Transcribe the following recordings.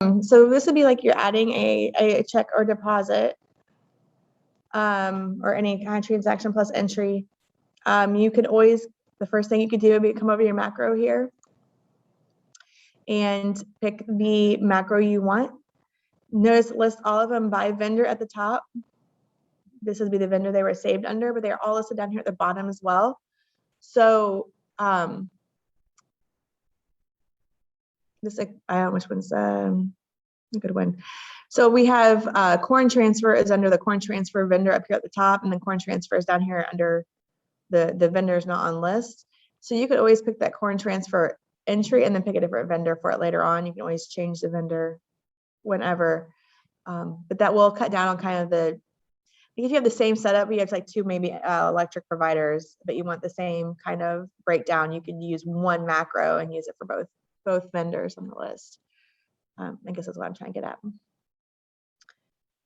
So this would be like you're adding a check or deposit, or any kind of transaction plus entry. You could always, the first thing you could do would be come over to your macro here and pick the macro you want. Notice it lists all of them by vendor at the top. This would be the vendor they were saved under, but they're all listed down here at the bottom as well. So this, I don't know which one's a good one. So we have corn transfer is under the corn transfer vendor up here at the top, and then corn transfer is down here under the vendors not on list. So you could always pick that corn transfer entry and then pick a different vendor for it later on. You can always change the vendor whenever, but that will cut down on kind of the, if you have the same setup, you have like two maybe electric providers, but you want the same kind of breakdown, you can use one macro and use it for both vendors on the list. I guess that's what I'm trying to get at.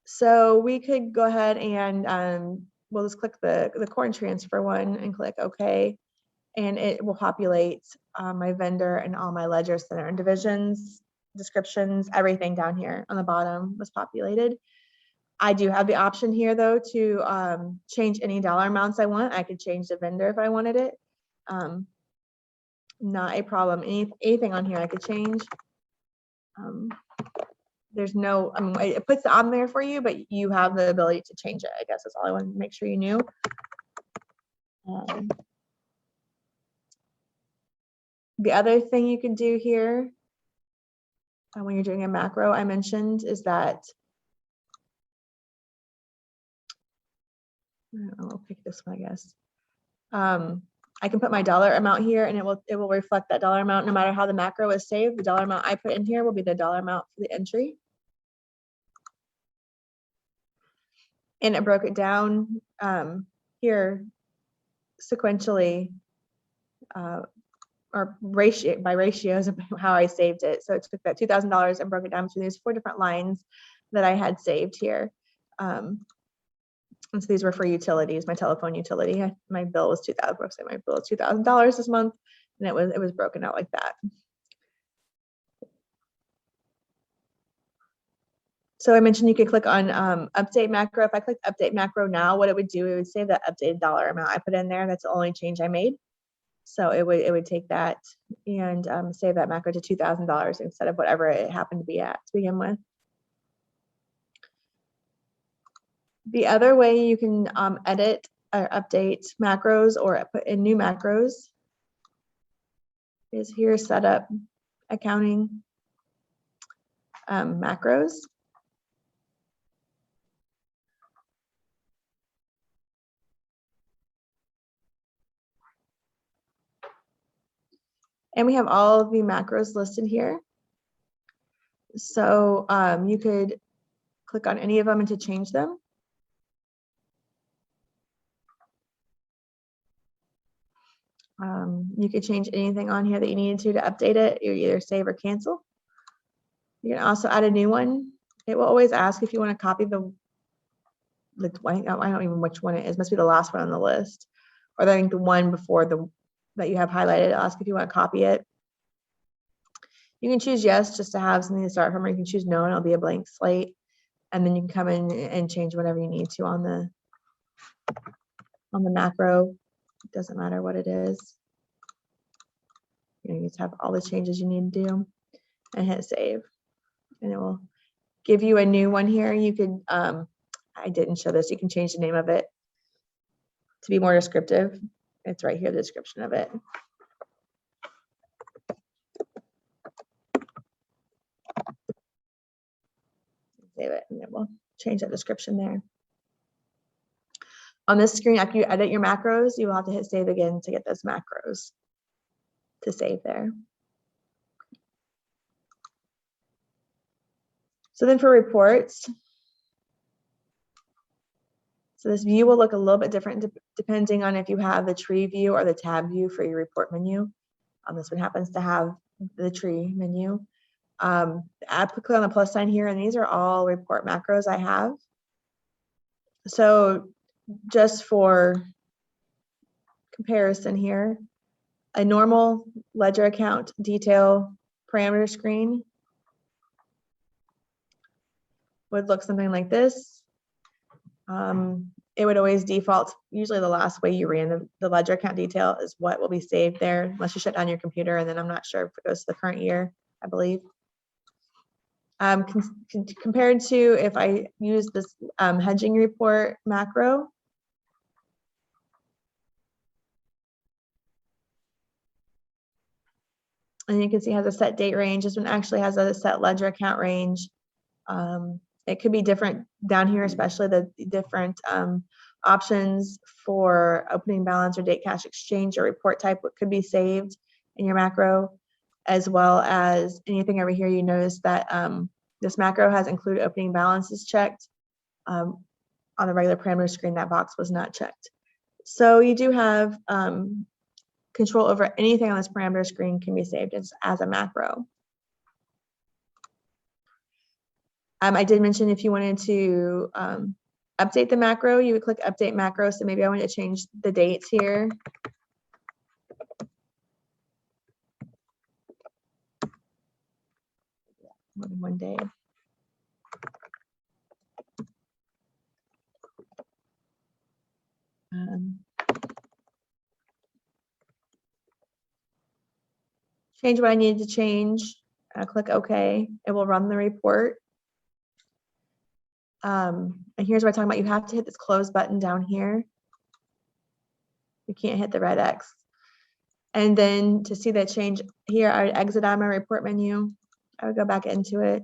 So we could go ahead and we'll just click the corn transfer one and click OK, and it will populate my vendor and all my ledger center and divisions, descriptions, everything down here on the bottom was populated. I do have the option here though to change any dollar amounts I want. I could change the vendor if I wanted it. Not a problem. Anything on here I could change. There's no, I mean, it puts it on there for you, but you have the ability to change it. I guess that's all I wanted to make sure you knew. The other thing you can do here when you're doing a macro, I mentioned, is that, I'll pick this one, I guess. I can put my dollar amount here and it will reflect that dollar amount no matter how the macro is saved. The dollar amount I put in here will be the dollar amount for the entry. And it broke it down here sequentially or by ratios of how I saved it. So it took that $2,000 and broke it down between these 4 different lines that I had saved here. And so these were for utilities, my telephone utility. My bill was $2,000. My bill was $2,000 this month, and it was broken out like that. So I mentioned you could click on update macro. If I click update macro now, what it would do, it would save that updated dollar amount I put in there. That's the only change I made. So it would take that and save that macro to $2,000 instead of whatever it happened to be at to begin with. The other way you can edit or update macros or put in new macros is here, setup, accounting, macros. And we have all of the macros listed here. So you could click on any of them and to change them. You could change anything on here that you needed to update it. You either save or cancel. You can also add a new one. It will always ask if you want to copy the I don't even know which one it is. It must be the last one on the list, or I think the one before that you have highlighted. It'll ask if you want to copy it. You can choose yes, just to have something to start from, or you can choose no, and it'll be a blank slate. And then you can come in and change whatever you need to on the macro. It doesn't matter what it is. You just have all the changes you need to do and hit save. And it will give you a new one here. You could, I didn't show this, you can change the name of it to be more descriptive. It's right here, the description of it. Save it and it will change that description there. On this screen, after you edit your macros, you will have to hit save again to get those macros to save there. So then for reports, so this view will look a little bit different depending on if you have the tree view or the tab view for your report menu. This one happens to have the tree menu. Click on the plus sign here, and these are all report macros I have. So just for comparison here, a normal ledger account detail parameter screen would look something like this. It would always default, usually the last way you ran the ledger account detail is what will be saved there, unless you shut down your computer, and then I'm not sure if it goes to the current year, I believe. Compared to if I use this hedging report macro, and you can see it has a set date range. This one actually has a set ledger account range. It could be different down here, especially the different options for opening balance or date cash exchange or report type, what could be saved in your macro, as well as anything over here. You notice that this macro has included opening balances checked. On the regular parameter screen, that box was not checked. So you do have control over anything on this parameter screen can be saved as a macro. I did mention if you wanted to update the macro, you would click update macro. So maybe I want to change the dates here. More than one day. Change what I needed to change. Click OK. It will run the report. And here's what I'm talking about. You have to hit this close button down here. You can't hit the red X. And then to see that change here, I would exit out my report menu. I would go back into it.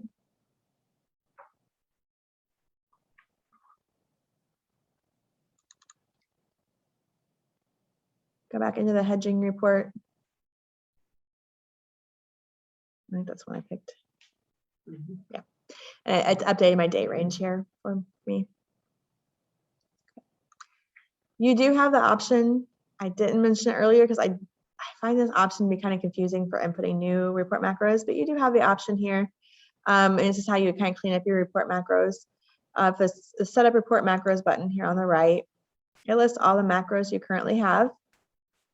Go back into the hedging report. I think that's one I picked. Yeah. And I updated my date range here for me. You do have the option. I didn't mention it earlier because I find this option to be kind of confusing for inputting new report macros, but you do have the option here. And this is how you kind of clean up your report macros. The setup report macros button here on the right, it lists all the macros you currently have.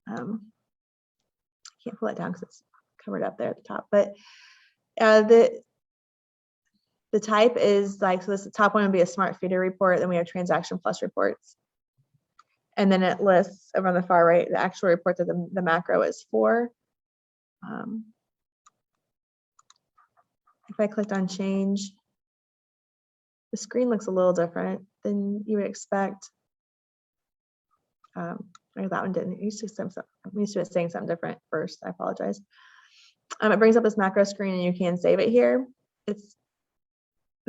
Can't pull it down because it's covered up there at the top, but the type is like, so this the top one would be a smart feeder report. Then we have transaction plus reports. And then it lists over on the far right, the actual report that the macro is for. If I clicked on change, the screen looks a little different than you would expect. That one didn't. I'm used to it saying something different first. I apologize. It brings up this macro screen and you can save it here. This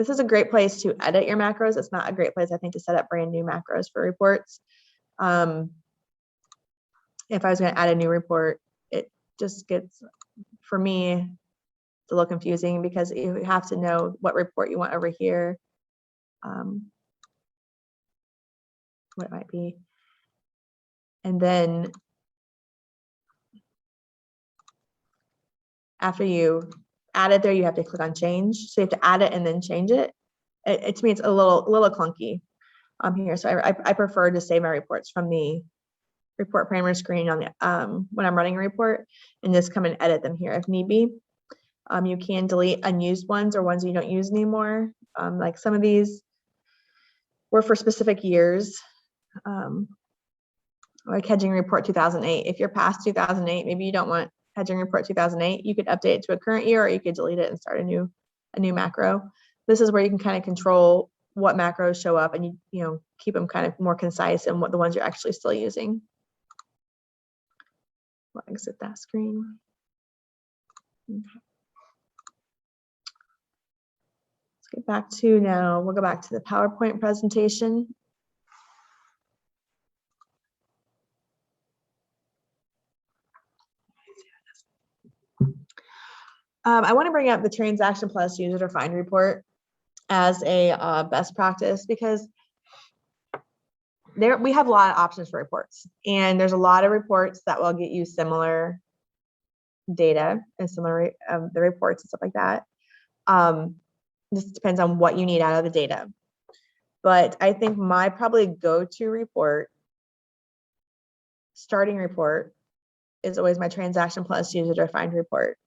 is a great place to edit your macros. It's not a great place, I think, to set up brand new macros for reports. If I was going to add a new report, it just gets, for me, it's a little confusing because you have to know what report you want over here, what it might be. And then after you add it there, you have to click on change. So you have to add it and then change it. To me, it's a little clunky here. So I prefer to save my reports from the report parameter screen on the when I'm running a report, and just come and edit them here if need be. You can delete unused ones or ones you don't use anymore. Like some of these were for specific years. Like hedging report 2008. If you're past 2008, maybe you don't want hedging report 2008, you could update it to a current year, or you could delete it and start a new macro. This is where you can kind of control what macros show up, and you keep them kind of more concise and what the ones you're actually still using. We'll exit that screen. Okay. Let's get back to now. We'll go back to the PowerPoint presentation. I want to bring up the transaction plus user defined report as a best practice, because we have a lot of options for reports, and there's a lot of reports that will get you similar data and similar the reports and stuff like that. Just depends on what you need out of the data. But I think my probably go-to report, starting report, is always my transaction plus user defined report.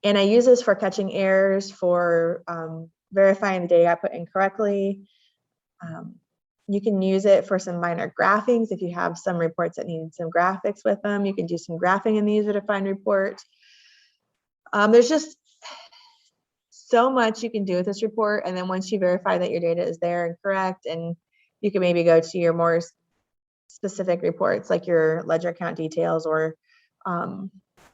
And I use this for catching errors, for verifying the data got put in correctly. You can use it for some minor graphings. If you have some reports that need some graphics with them, you can do some graphing in the user-defined report. There's just so much you can do with this report. And then once you verify that your data is there and correct, and you can maybe go to your more specific reports, like your ledger account details or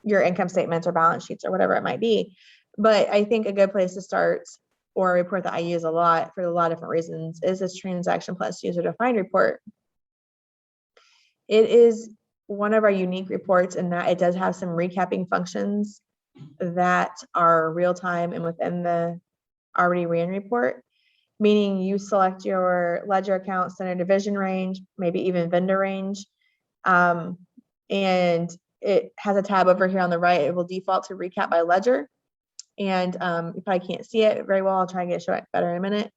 your income statements or balance sheets or whatever it might be. But I think a good place to start, or a report that I use a lot for a lot of different reasons, is this transaction plus user defined report. It is one of our unique reports in that it does have some recapping functions that are real time and within the already ran report, meaning you select your ledger account, standard division range, maybe even vendor range. And it has a tab over here on the right. It will default to recap by ledger. And you probably can't see it very well. I'll try and show it better in a minute.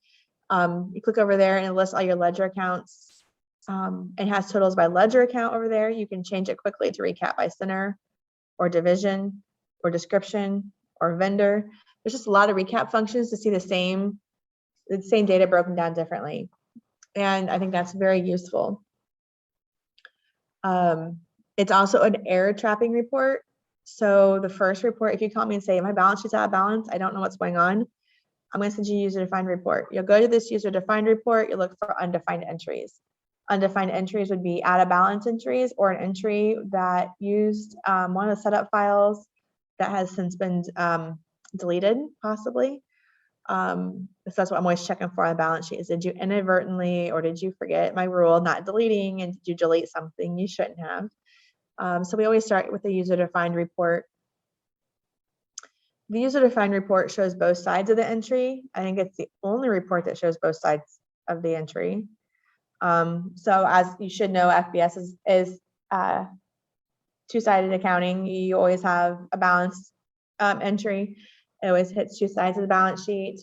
You click over there and it lists all your ledger accounts. It has totals by ledger account over there. You can change it quickly to recap by center or division or description or vendor. There's just a lot of recap functions to see the same data broken down differently. And I think that's very useful. It's also an error trapping report. So the first report, if you call me and say, my balance sheet's out of balance, I don't know what's going on, I'm going to send you a user-defined report. You'll go to this user-defined report, you'll look for undefined entries. Undefined entries would be out of balance entries, or an entry that used one of the setup files that has since been deleted, possibly. So that's what I'm always checking for on the balance sheet, is did you inadvertently or did you forget my rule, not deleting, and did you delete something you shouldn't have? So we always start with the user-defined report. The user-defined report shows both sides of the entry. I think it's the only report that shows both sides of the entry. So as you should know, FBS is two-sided accounting. You always have a balance entry. It always hits two sides of the balance sheet.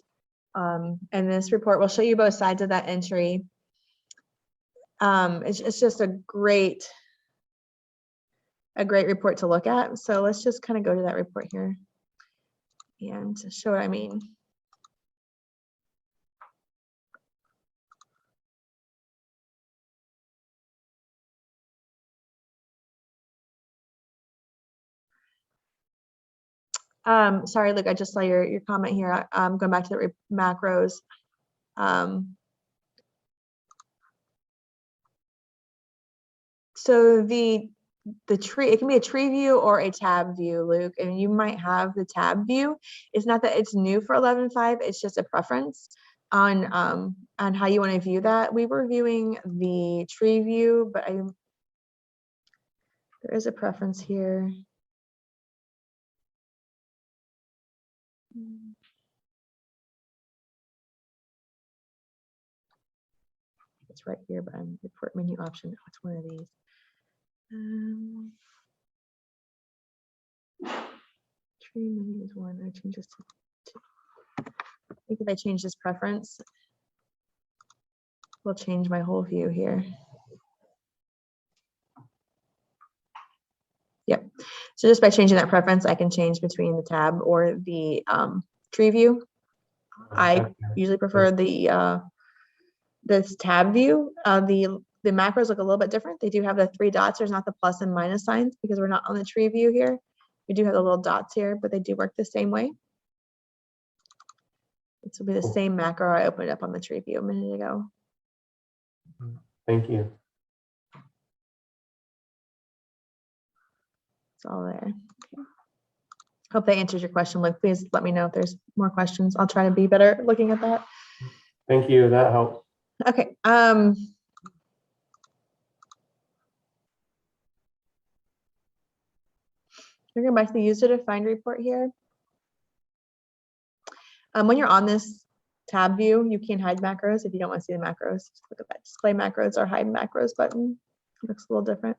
And this report will show you both sides of that entry. It's just a great report to look at. So let's just kind of go to that report here and show what I mean. Sorry, Luke, I just saw your comment here. I'm going back to the macros. So the tree, it can be a tree view or a tab view, Luke, and you might have the tab view. It's not that it's new for 11.5, it's just a preference on how you want to view that. We were viewing the tree view, but there is a preference here. It's right here, but I'm report menu option. Oh, it's one of these. Tree menu is one. I change this to two. I think if I change this preference, we'll change my whole view here. Yep. So just by changing that preference, I can change between the tab or the tree view. I usually prefer the this tab view. The macros look a little bit different. They do have the three dots. There's not the plus and minus signs because we're not on the tree view here. We do have the little dots here, but they do work the same way. This will be the same macro I opened up on the tree view a minute ago. Thank you. It's all there. Okay. Hope that answers your question, Luke. Please let me know if there's more questions. I'll try to be better looking at that. Thank you. That helps. Okay. We're going back to the user-defined report here. When you're on this tab view, you can hide macros if you don't want to see the macros. Just look at that display macros or hide macros button. It looks a little different.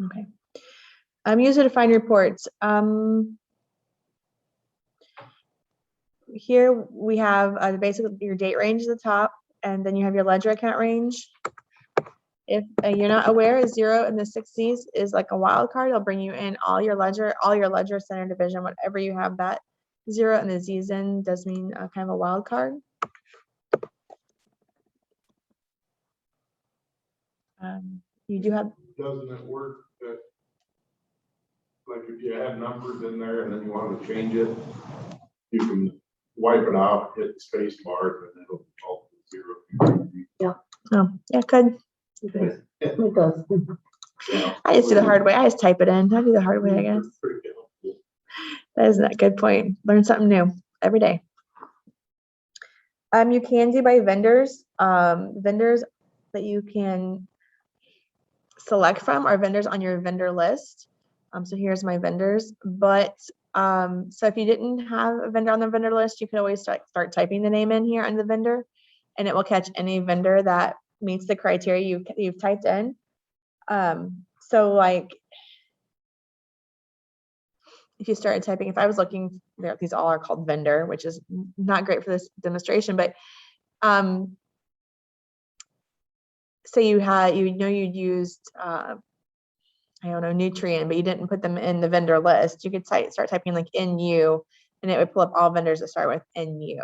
Okay. User-defined reports. Here we have basically your date range at the top, and then you have your ledger account range. If you're not aware, 0 in the 60s is like a wild card. It'll bring you in all your ledger center division, whatever you have that. 0 in the Z's does mean kind of a wild card. You do have. Doesn't it work that, like if you had numbers in there and then you want to change it, you can wipe it out, hit the space bar, and it'll all to 0. Oh, yeah, could. It does. Yeah. I just do the hard way. I just type it in. I do the hard way, I guess. Pretty helpful. That is a good point. Learn something new every day. You can do by vendors. Vendors that you can select from are vendors on your vendor list. So here's my vendors. But so if you didn't have a vendor on the vendor list, you can always start typing the name in here on the vendor, and it will catch any vendor that meets the criteria you've typed in. So like if you started typing, if I was looking there, these all are called vendor, which is not great for this demonstration, but say you had, you'd used, I don't know, nutrient, but you didn't put them in the vendor list. You could start typing like NU, and it would pull up all vendors that start with NU,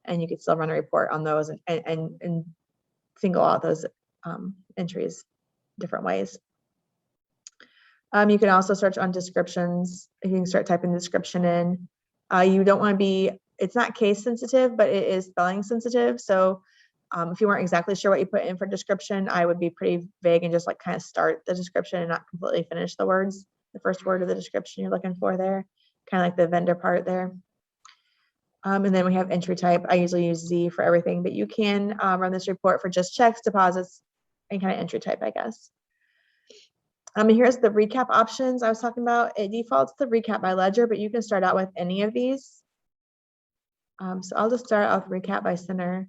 and you could still run a report on those and single out those entries different ways. You can also search on descriptions. You can start typing the description in. You don't want to be, it's not case sensitive, but it is spelling sensitive. So if you weren't exactly sure what you put in for description, I would be pretty vague and just like kind of start the description and not completely finish the words, the first word of the description you're looking for there, kind of like the vendor part there. And then we have entry type. I usually use Z for everything, but you can run this report for just checks, deposits, and kind of entry type, I guess. Here's the recap options I was talking about. It defaults to recap by ledger, but you can start out with any of these. So I'll just start out with recap by center,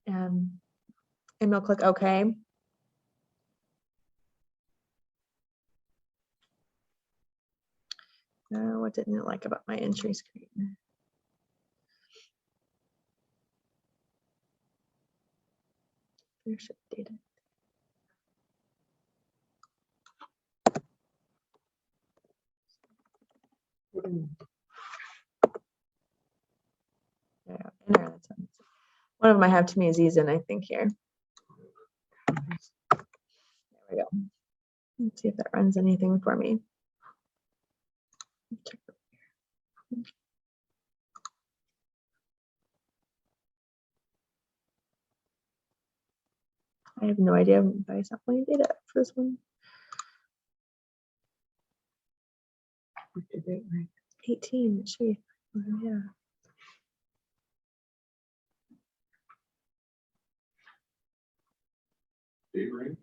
and we'll click OK. What didn't it like about my entry screen? Leadership data. Yeah, one of them I have too many Z's in, I think, here. There we go. Let's see if that runs anything for me. I have no idea if I not playing data for this one. 18, it should be. Oh, yeah. Date range?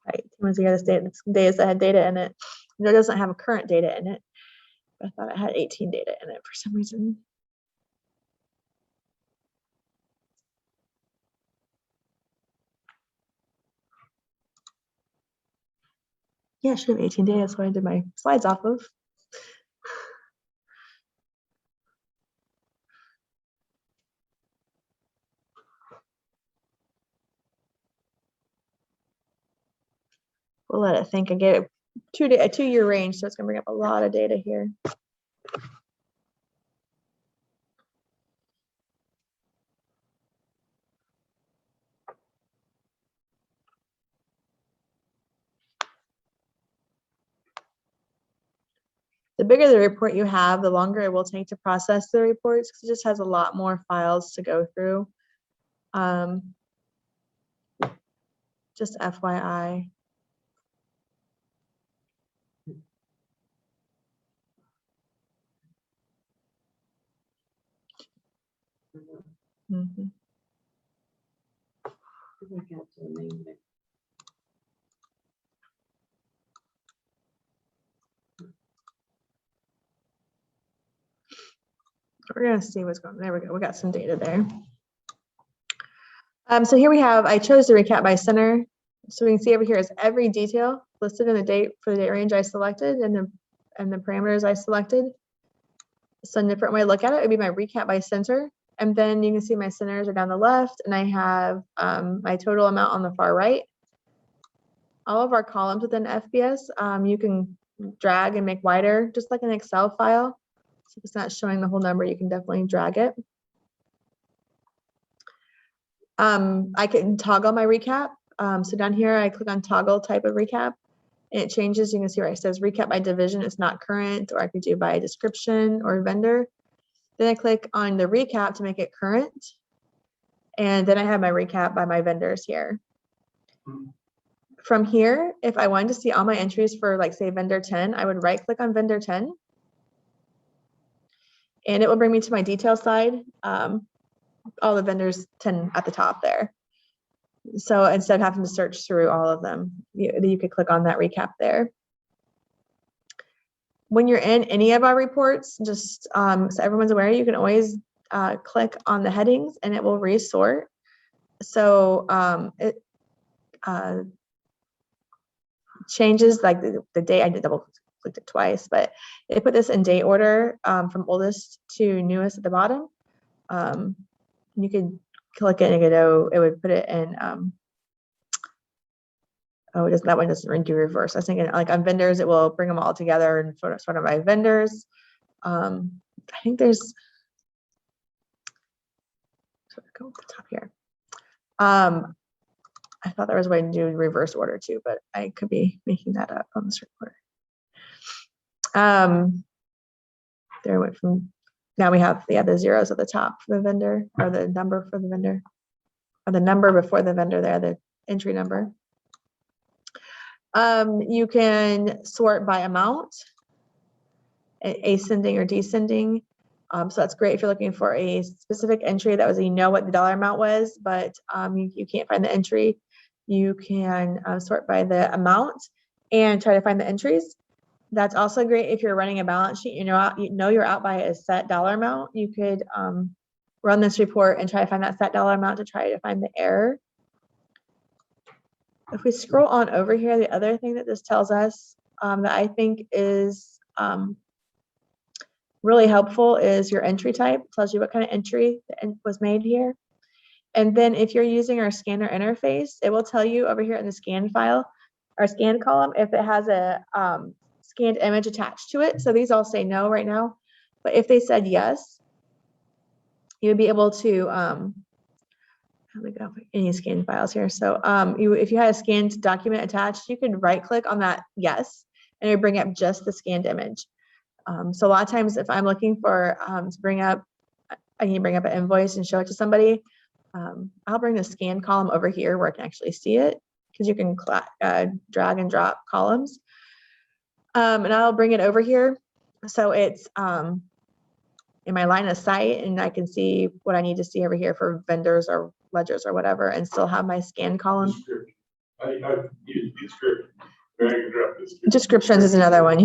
Right, was the other days that had data in it. No, it doesn't have a current data in it. I thought it had 18 data in it for some reason. Yeah, it should have 18 data. That's what I did my slides off of. We'll let it think. I gave it a 2-year range, so it's gonna bring up a lot of data here. The bigger the report you have, the longer it will take to process the reports, because it just has a lot more files to go through. Just FYI. Mm-hmm. We're gonna see what's going on. There we go. We got some data there. So here we have, I chose to recap by center. So we can see over here is every detail listed in the date for the date range I selected and the parameters I selected. So a different way to look at it would be my recap by center. And then you can see my centers are down the left, and I have my total amount on the far right. All of our columns within FBS, you can drag and make wider, just like an Excel file. So if it's not showing the whole number, you can definitely drag it. I can toggle my recap. So down here, I click on toggle type of recap, and it changes. You can see where it says recap by division, it's not current, or I could do by description or vendor. Then I click on the recap to make it current. And then I have my recap by my vendors here. From here, if I wanted to see all my entries for, like, say, vendor 10, I would right click on vendor 10. And it will bring me to my detail side, all the vendors 10 at the top there. So instead of having to search through all of them, you could click on that recap there. When you're in any of our reports, just so everyone's aware, you can always click on the headings and it will resort. So it changes, like the date. I did double clicked it twice, but it put this in date order from oldest to newest at the bottom. You could click it and it would put it in. Oh, that one doesn't do reverse. I was thinking, like, on vendors, it will bring them all together and sort of by vendors. I think there's go to the top here. I thought there was a way to do reverse order too, but I could be making that up on this report. There went from, now we have the zeros at the top for the vendor, or the number for the vendor, or the number before the vendor there, the entry number. You can sort by amount, ascending or descending. So that's great if you're looking for a specific entry that was, you know what the dollar amount was, but you can't find the entry. You can sort by the amount and try to find the entries. That's also great if you're running a balance sheet, you know you're out by a set dollar amount. You could run this report and try to find that set dollar amount to try to find the error. If we scroll on over here, the other thing that this tells us that I think is really helpful is your entry type. It tells you what kind of entry was made here. And then if you're using our scanner interface, it will tell you over here in the scan file, our scan column, if it has a scanned image attached to it. So these all say no right now, but if they said yes, you would be able to, how do we go, any scanned files here. So if you had a scanned document attached, you could right click on that yes, and it would bring up just the scanned image. So a lot of times if I'm looking for, to bring up, I can bring up an invoice and show it to somebody, I'll bring the scan column over here where I can actually see it, because you can drag and drop columns. And I'll bring it over here. So it's in my line of sight, and I can see what I need to see over here for vendors or ledgers or whatever, and still have my scan column. I use description. Drag and drop Descriptions is another one.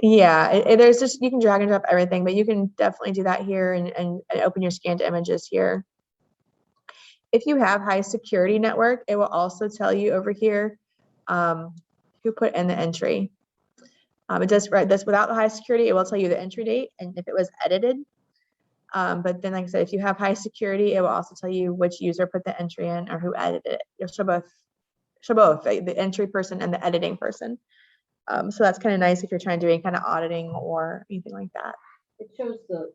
Yeah, there's just, you can drag and drop everything, but you can definitely do that here and open your scanned images here. If you have high security network, it will also tell you over here who put in the entry. It does right this without the high security, it will tell you the entry date and if it was edited. But then, like I said, if you have high security, it will also tell you which user put the entry in or who edited it. You'll show both the entry person and the editing person. So that's kind of nice if you're trying to do any kind of auditing or anything like that. It shows the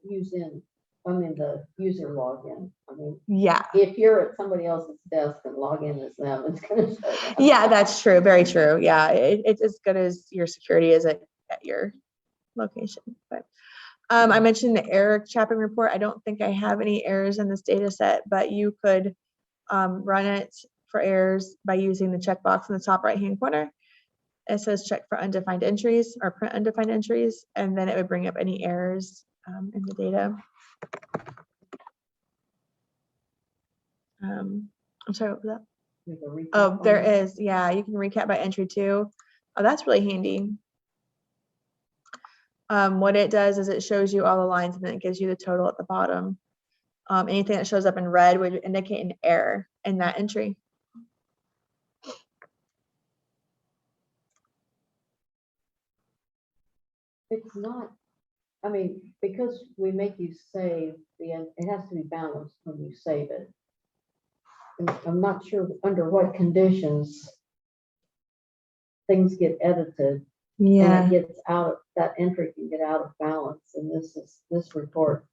the user login. I mean, Yeah. if you're at somebody else's desk and log in as them, it's going to show that. Yeah, that's true. Very true. Yeah, it's as good as your security is at your location. But I mentioned the error trapping report. I don't think I have any errors in this data set, but you could run it for errors by using the checkbox in the top right-hand corner. It says check for undefined entries or print undefined entries, and then it would bring up any errors in the data. I'm sorry, what was that? Oh, there is. Yeah, you can recap by entry too. Oh, that's really handy. What it does is it shows you all the lines and then it gives you the total at the bottom. Anything that shows up in red would indicate an error in that entry. It's not, I mean, because we make you save it has to be balanced when you save it. And I'm not sure under what conditions things get edited and Yeah, it gets that entry can get out of balance. And this report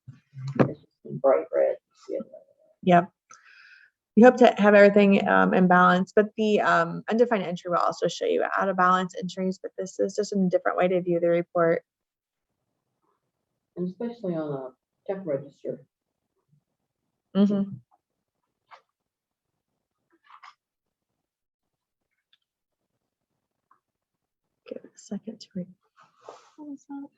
is just in bright red. See it? yep. We hope to have everything in balance, but the undefined entry will also show you out of balance entries, but this is just a different way to view the report. And especially on a check register. Mhm. Give it a second to read. What was that?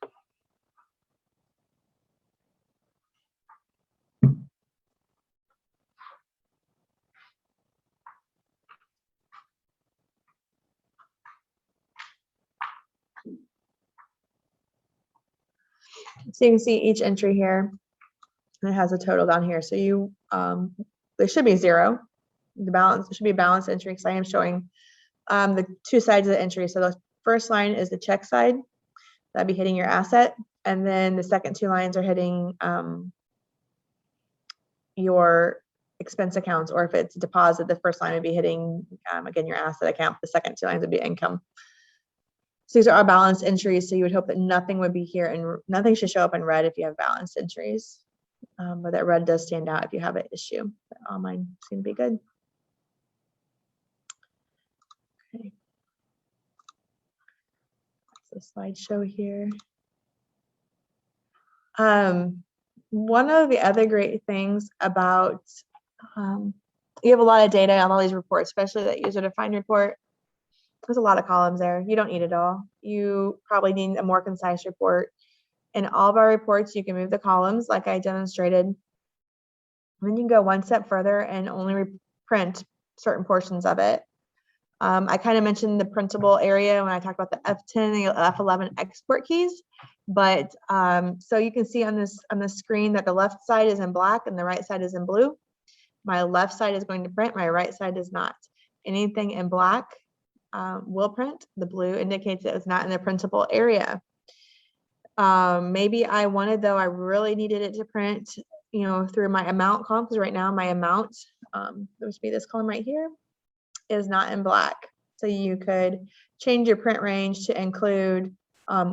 So you can see each entry here, and it has a total down here. So you, there should be 0. The balance, it should be a balanced entry because I am showing the 2 sides of the entry. So the first line is the check side, that'd be hitting your asset. And then the second 2 lines are hitting your expense accounts, or if it's deposit, the first line would be hitting, again, your asset account. The second 2 lines would be income. So these are our balanced entries. So you would hope that nothing would be here, and nothing should show up in red if you have balanced entries. But that red does stand out if you have an issue. But all mine seem to be good. Okay. That's the slideshow here. One of the other great things about you have a lot of data on all these reports, especially that user-defined report. There's a lot of columns there. You don't need it all. You probably need a more concise report. In all of our reports, you can move the columns like I demonstrated. Then you can go one step further and only print certain portions of it. I kind of mentioned the printable area when I talked about the F10 and the F11 export keys. But so you can see on the screen that the left side is in black and the right side is in blue. My left side is going to print, my right side is not. Anything in black will print. The blue indicates that it's not in the printable area. Maybe I wanted, though, I really needed it to print, through my amount column, because right now my amount, there would be this column right here, is not in black. So you could change your print range to include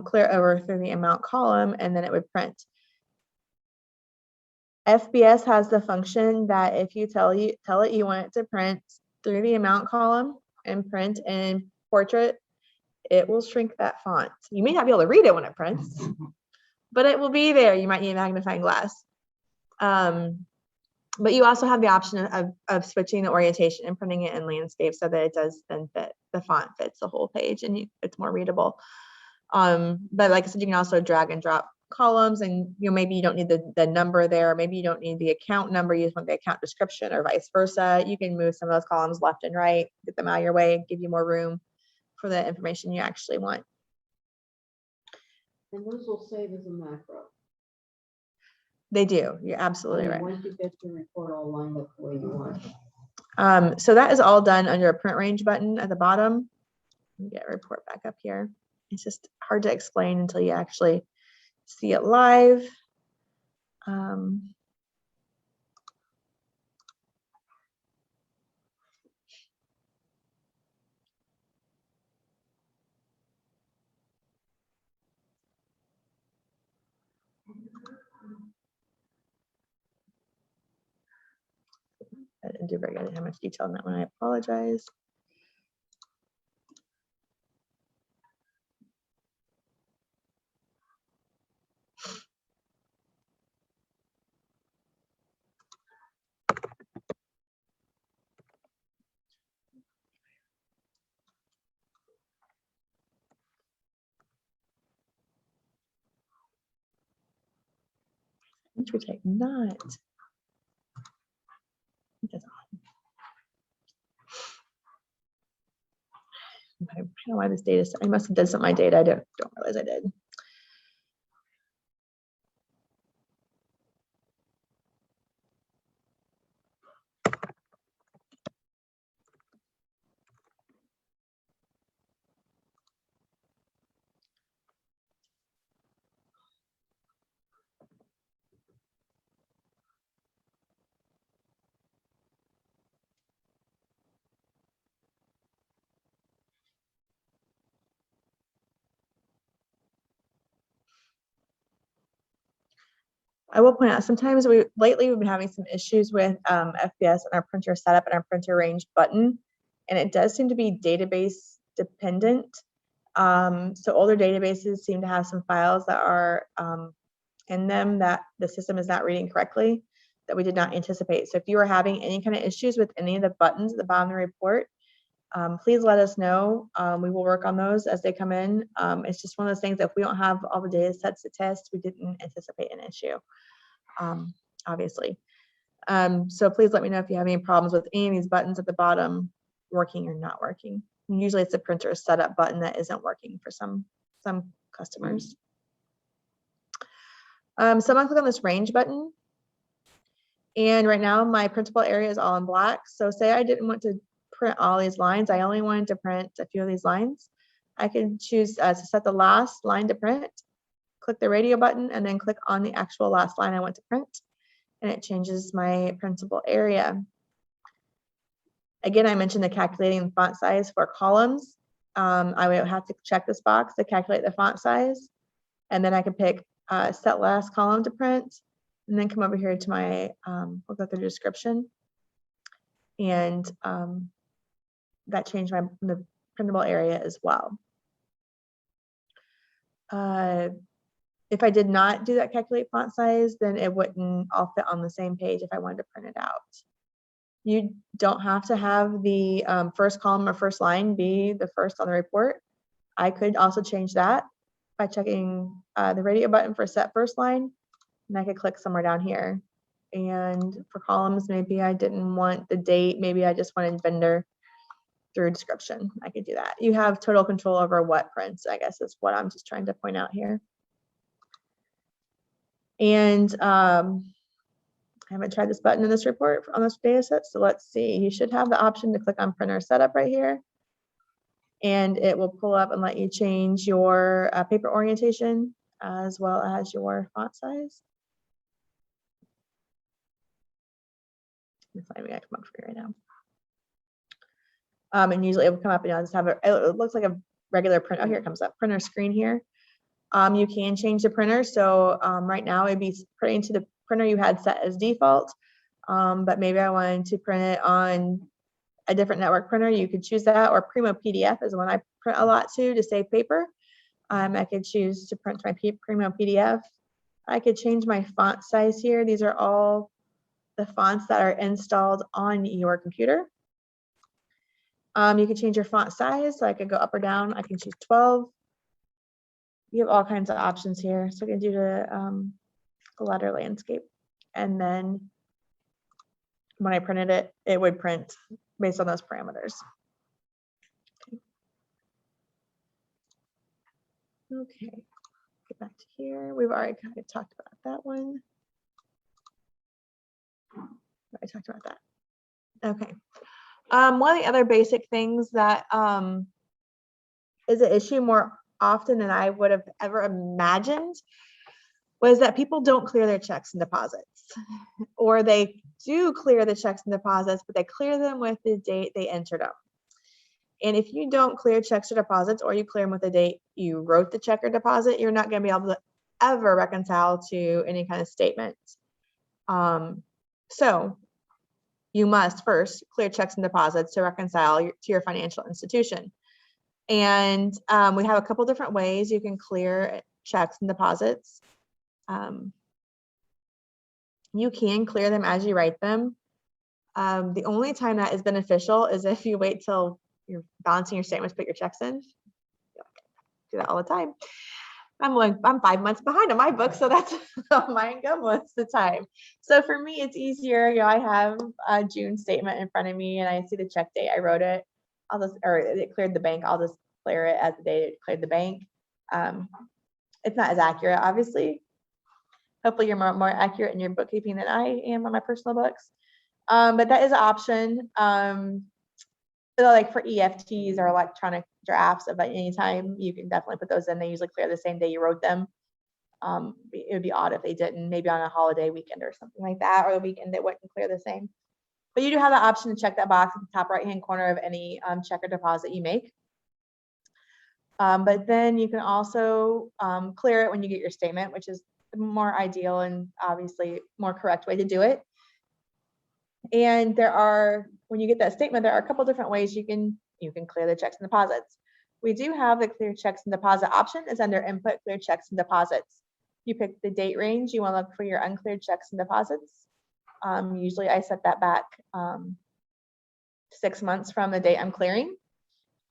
clear over through the amount column, and then it would print. FBS has the function that if you tell it you want it to print through the amount column and print in portrait, it will shrink that font. You may not be able to read it when it prints, but it will be there. You might need a magnifying glass. But you also have the option of switching the orientation and printing it in landscape so that it does then fit, the font fits the whole page and it's more readable. But like I said, you can also drag and drop columns, and maybe you don't need the number there, maybe you don't need the account number, you just want the account description, or vice versa. You can move some of those columns left and right, get them out of your way, give you more room for the information you actually want. And those will save as a macro. They do. You're absolutely right. Once you get your report all lined up the way you want. So that is all done under a print range button at the bottom. Let me get a report back up here. It's just hard to explain until you actually see it live. I didn't do very good. I didn't have much detail on that one. I apologize. Entry type not. That's odd. I don't know why this data. I must have done some of my data. I don't realize I did. I will point out, sometimes lately we've been having some issues with FBS and our printer setup and our printer range button, and it does seem to be database dependent. So older databases seem to have some files that are in them that the system is not reading correctly, that we did not anticipate. So if you are having any kind of issues with any of the buttons at the bottom of the report, please let us know. We will work on those as they come in. It's just one of those things that if we don't have all the data sets to test, we didn't anticipate an issue, obviously. So please let me know if you have any problems with any of these buttons at the bottom working or not working. And usually it's the printer setup button that isn't working for some customers. So I'm gonna click on this range button. And right now my printable area is all in black. So say I didn't want to print all these lines, I only wanted to print a few of these lines. I can choose to set the last line to print, click the radio button, and then click on the actual last line I want to print. And it changes my printable area. Again, I mentioned the calculating font size for columns. I would have to check this box to calculate the font size. And then I can pick set last column to print, and then come over here to my, we'll go through the description. And that changed the printable area as well. If I did not do that calculate font size, then it wouldn't all fit on the same page if I wanted to print it out. You don't have to have the first column or first line be the first on the report. I could also change that by checking the radio button for set first line, and I could click somewhere down here. And for columns, maybe I didn't want the date, maybe I just wanted vendor through description. I could do that. You have total control over what prints, I guess is what I'm just trying to point out here. And I haven't tried this button in this report on this data set, so let's see. You should have the option to click on printer setup right here, and it will pull up and let you change your paper orientation as well as your font size. Let me find, I come up for you right now. And usually it will come up and I'll just have it looks like a regular print. Oh, here it comes up, printer screen here. You can change the printer. So right now it'd be printing to the printer you had set as default, but maybe I wanted to print it on a different network printer. You could choose that, or Primo PDF is one I print a lot to save paper. I could choose to print my Primo PDF. I could change my font size here. These are all the fonts that are installed on your computer. You can change your font size, so I could go up or down. I can choose 12. You have all kinds of options here. So I can do the letter landscape. And then when I printed it, it would print based on those parameters. Okay, get back to here. We've already kind of talked about that one. I talked about that. Okay. One of the other basic things that is an issue more often than I would have ever imagined was that people don't clear their checks and deposits, or they do clear the checks and deposits, but they clear them with the date they entered them. And if you don't clear checks or deposits, or you clear them with the date you wrote the check or deposit, you're not going to be able to ever reconcile to any kind of statement. So you must first clear checks and deposits to reconcile to your financial institution. And we have a couple different ways you can clear checks and deposits. You can clear them as you write them. The only time that is beneficial is if you wait till you're balancing your statements, put your checks in. Do that all the time. I'm 5 months behind on my book, so that's my income most of the time. So for me, it's easier. You know, I have a June statement in front of me, and I see the check date I wrote it. I'll just, or it cleared the bank. I'll just clear it as the date it cleared the bank. It's not as accurate, obviously. Hopefully, you're more accurate in your bookkeeping than I am on my personal books. But that is an option. So like for EFTs or electronic drafts of any time, you can definitely put those in. They usually clear the same day you wrote them. It would be odd if they didn't, maybe on a holiday weekend or something like that, or the weekend it wouldn't clear the same. But you do have the option to check that box at the top right hand corner of any check or deposit you make. But then you can also clear it when you get your statement, which is the more ideal and obviously more correct way to do it. And there are, when you get that statement, there are a couple different ways you can clear the checks and deposits. We do have the clear checks and deposit option is under input, clear checks and deposits. You pick the date range you want to look for your uncleared checks and deposits. Usually I set that back 6 months from the date I'm clearing.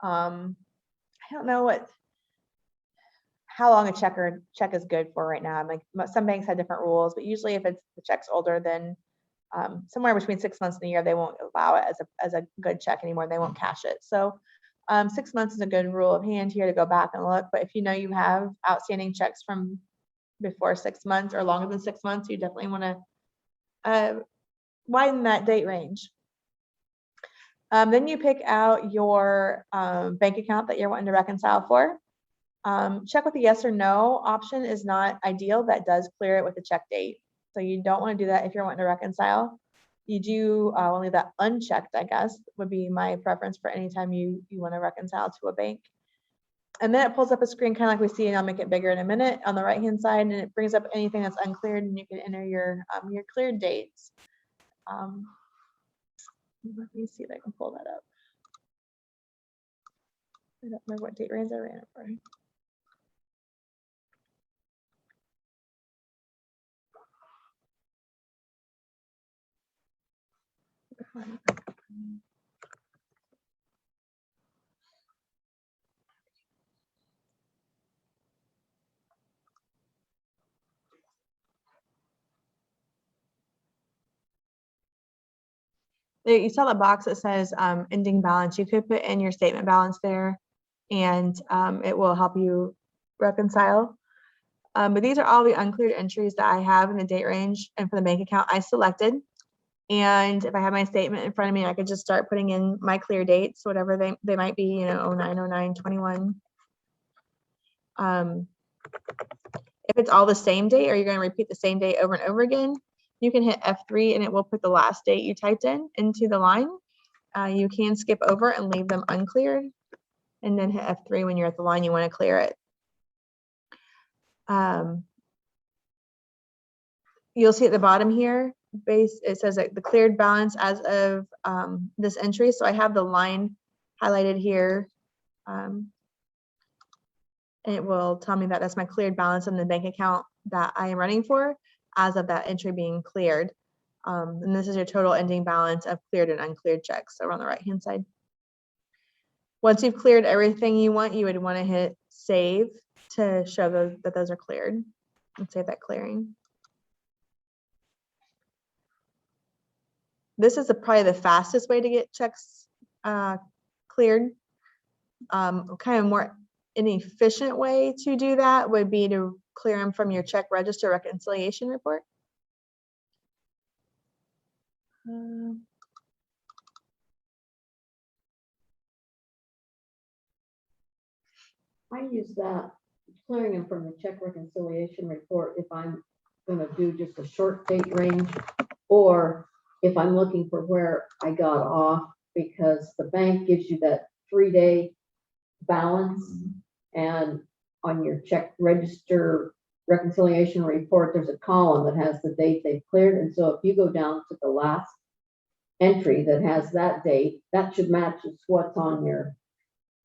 I don't know how long a check is good for right now. Like some banks have different rules, but usually if it's the check's older than somewhere between 6 months and a year, they won't allow it as a good check anymore. They won't cash it. So 6 months is a good rule of hand here to go back and look. But if you know you have outstanding checks from before 6 months or longer than 6 months, you definitely want to widen that date range. Then you pick out your bank account that you're wanting to reconcile for. Check with the yes or no option is not ideal. That does clear it with the check date. So you don't want to do that if you're wanting to reconcile. You do only that unchecked, I guess, would be my preference for anytime you want to reconcile to a bank. And then it pulls up a screen kind of like we see, and I'll make it bigger in a minute on the right-hand side, and it brings up anything that's uncleared, and you can enter your cleared dates. Let me see if I can pull that up. I don't remember what date range I ran it for. You saw the box that says ending balance. You could put in your statement balance there, and it will help you reconcile. But these are all the uncleared entries that I have in the date range and for the bank account I selected. And if I have my statement in front of me, I could just start putting in my clear dates, whatever they might be, 09, 09, 21. If it's all the same date, or you're going to repeat the same date over and over again, you can hit F3 and it will put the last date you typed in into the line. You can skip over and leave them uncleared, and then hit F3 when you're at the line you want to clear it. You'll see at the bottom here, it says that the cleared balance as of this entry. So I have the line highlighted here. And it will tell me that that's my cleared balance in the bank account that I am running for as of that entry being cleared. And this is your total ending balance of cleared and uncleared checks. So we're on the right-hand side. Once you've cleared everything you want, you would want to hit save to show that those are cleared and save that clearing. This is probably the fastest way to get checks cleared. Kind of more inefficient way to do that would be to clear them from your check register reconciliation report. I use that, clearing them from the check reconciliation report if I'm gonna do just a short date range, or if I'm looking for where I got off, because the bank gives you that 3-day balance, and on your check register reconciliation report, there's a column that has the date they've cleared. And so if you go down to the last entry that has that date, that should match what's on your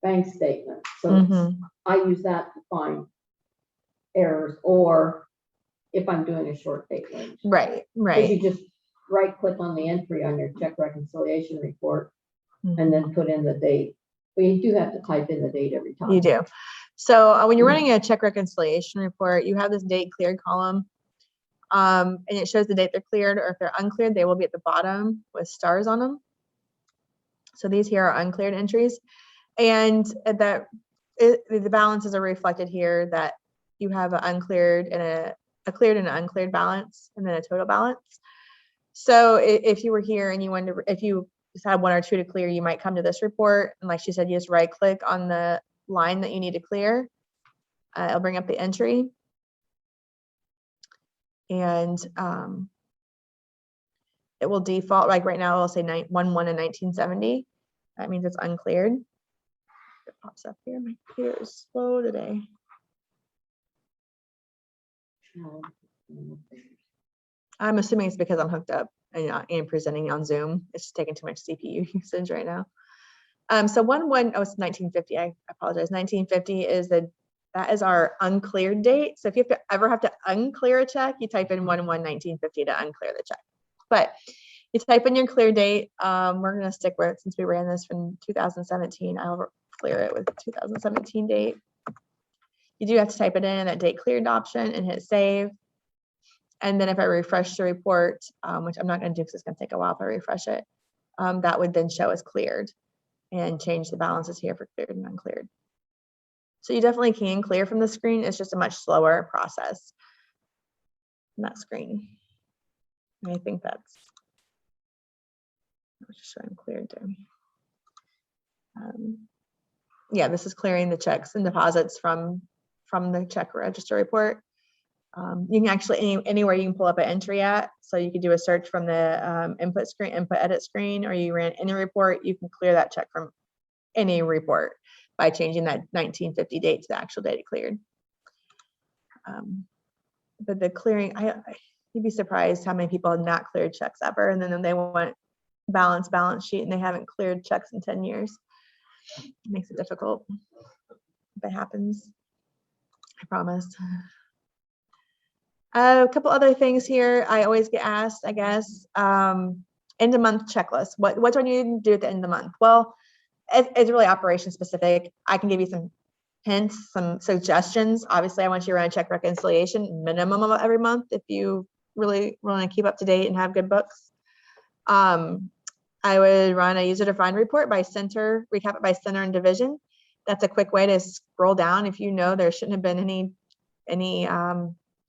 bank statement. So I use that to find errors, or if I'm doing a short date range. Right. Because you just right click on the entry on your check reconciliation report and then put in the date. But you do have to type in the date every time. You do. So when you're running a check reconciliation report, you have this date cleared column, and it shows the date they're cleared, or if they're uncleared, they will be at the bottom with stars on them. So these here are uncleared entries, and the balances are reflected here that you have an uncleared and a cleared and an uncleared balance, and then a total balance. So if you were here and you wanted to, if you just had 1 or 2 to clear, you might come to this report, and like she said, you just right click on the line that you need to clear. It'll bring up the entry, and it will default, like right now it'll say 1/1 in 1970. That means it's uncleared. It pops up here. My computer is slow today. I'm assuming it's because I'm hooked up and presenting on Zoom. It's just taking too much CPU usage right now. So it's 1950. I apologize. 1950 that is our uncleared date. So if you ever have to unclear a check, you type in 1/1/1950 to unclear the check. But you type in your clear date. We're going to stick with it since we ran this from 2017. I'll clear it with 2017 date. You do have to type it in that date cleared option and hit save. And then if I refresh the report, which I'm not going to do because it's going to take a while if I refresh it, that would then show as cleared and change the balances here for cleared and uncleared. So you definitely can clear from the screen. It's just a much slower process on that screen. And I think that's just showing cleared there. Yeah, this is clearing the checks and deposits from the check register report. You can actually anywhere you can pull up an entry at. So you could do a search from the input edit screen, or you ran any report. You can clear that check from any report by changing that 1950 date to the actual date it cleared. But the clearing, you'd be surprised how many people have not cleared checks ever, and then they want balance sheet and they haven't cleared checks in 10 years. It makes it difficult. If it happens, I promise. A couple other things here I always get asked, I guess. End of month checklist. What do I need to do at the end of the month? Well, it's really operation specific. I can give you some hints, some suggestions. Obviously, I want you to run a check reconciliation minimum of every month if you really want to keep up to date and have good books. I would run a user-defined report by center, recap it by center and division. That's a quick way to scroll down. If you know there shouldn't have been any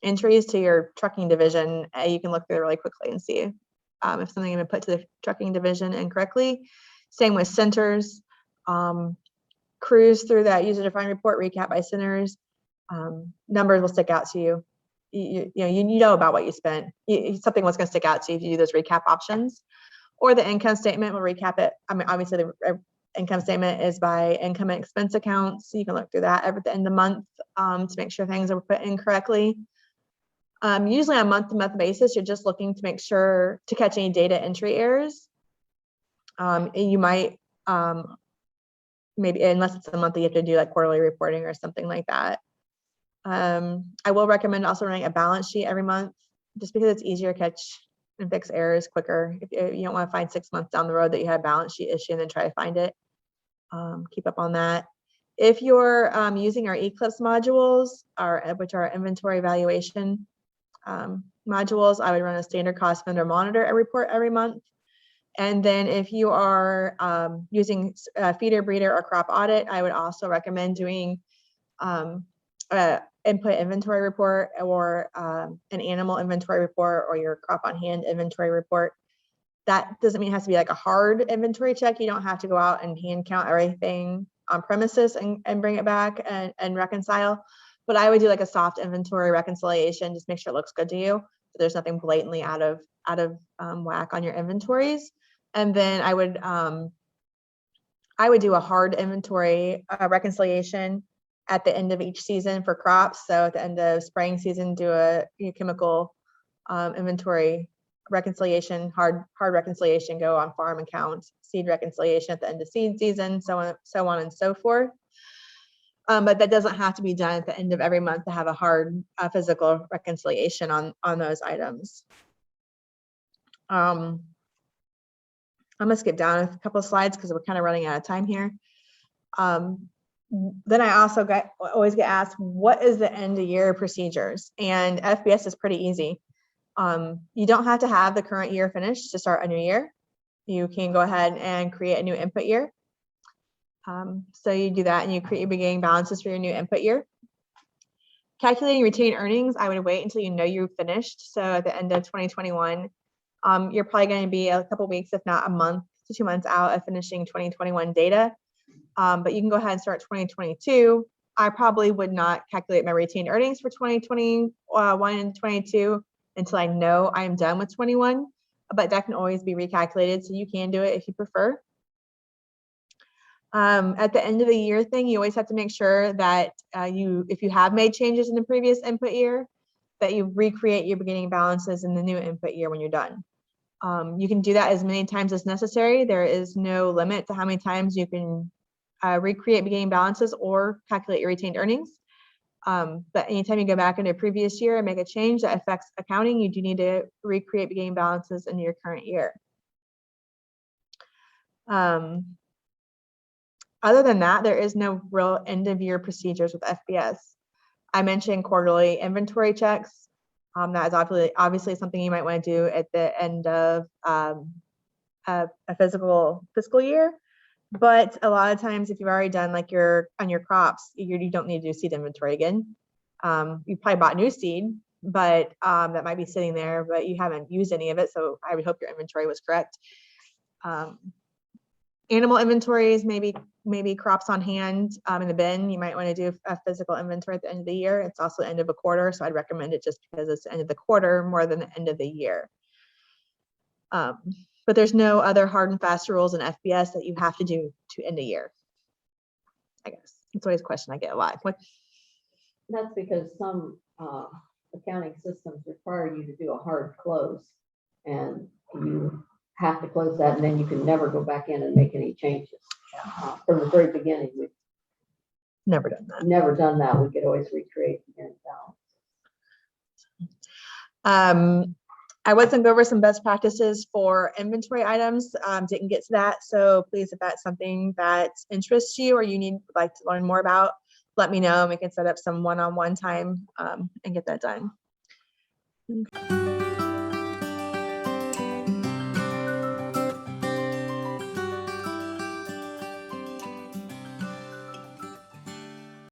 entries to your trucking division, you can look through it really quickly and see if something had been put to the trucking division incorrectly. Same with centers. Cruise through that user-defined report, recap by centers. Numbers will stick out to you. You know about what you spent. Something was going to stick out to you if you do those recap options. Or the income statement will recap it. I mean, obviously the income statement is by income and expense accounts. So you can look through that at the end of the month to make sure things are put in correctly. Usually on a month-to-month basis, you're just looking to make sure to catch any data entry errors. You might, maybe, unless it's a monthly, you have to do like quarterly reporting or something like that. I will recommend also running a balance sheet every month, just because it's easier to catch and fix errors quicker. If you don't want to find 6 months down the road that you had a balance sheet issue and then try to find it, keep up on that. If you're using our Eclipse modules, which are inventory evaluation modules, I would run a standard cost vendor monitor report every month. And then if you are using feeder, breeder, or crop audit, I would also recommend doing input inventory report, or an animal inventory report, or your crop on hand inventory report. That doesn't mean it has to be like a hard inventory check. You don't have to go out and hand count everything on premises and bring it back and reconcile. But I would do like a soft inventory reconciliation, just make sure it looks good to you. So there's nothing blatantly out of whack on your inventories. And then I would do a hard inventory reconciliation at the end of each season for crops. So at the end of spraying season, do a chemical inventory reconciliation, hard reconciliation, go on farm accounts, seed reconciliation at the end of seed season, so on and so forth. But that doesn't have to be done at the end of every month to have a hard physical reconciliation on those items. I'm gonna skip down a couple of slides because we're kind of running out of time here. Then I also always get asked, what is the end of year procedures? And FBS is pretty easy. You don't have to have the current year finished to start a new year. You can go ahead and create a new input year. So you do that and you create your beginning balances for your new input year. Calculating retained earnings, I would wait until you know you've finished. So at the end of 2021, you're probably going to be a couple weeks, if not a month to 2 months out of finishing 2021 data. But you can go ahead and start 2022. I probably would not calculate my retained earnings for 2021 and 22 until I know I'm done with 21, but that can always be recalculated, so you can do it if you prefer. At the end of the year thing, you always have to make sure that if you have made changes in the previous input year, that you recreate your beginning balances in the new input year when you're done. You can do that as many times as necessary. There is no limit to how many times you can recreate beginning balances or calculate your retained earnings. But anytime you go back into a previous year and make a change that affects accounting, you do need to recreate beginning balances in your current year. Other than that, there is no real end of year procedures with FBS. I mentioned quarterly inventory checks. That is obviously something you might want to do at the end of a fiscal year. But a lot of times, if you've already done like on your crops, you don't need to do seed inventory again. You probably bought new seed, but that might be sitting there, but you haven't used any of it. So I would hope your inventory was correct. Animal inventories, maybe crops on hand in the bin. You might want to do a physical inventory at the end of the year. It's also end of a quarter, so I'd recommend it just because it's the end of the quarter more than the end of the year. But there's no other hard and fast rules in FBS that you have to do to end a year. I guess it's always a question I get a lot. That's because some accounting systems require you to do a hard close, and you have to close that, and then you can never go back in and make any changes. From the very beginning, we've Never done that. never done that. We could always recreate again balance. I was going to go over some best practices for inventory items. Didn't get to that, so please, if that's something that interests you or you like to learn more about, let me know, and we can set up some one-on-one time and get that done. Okay.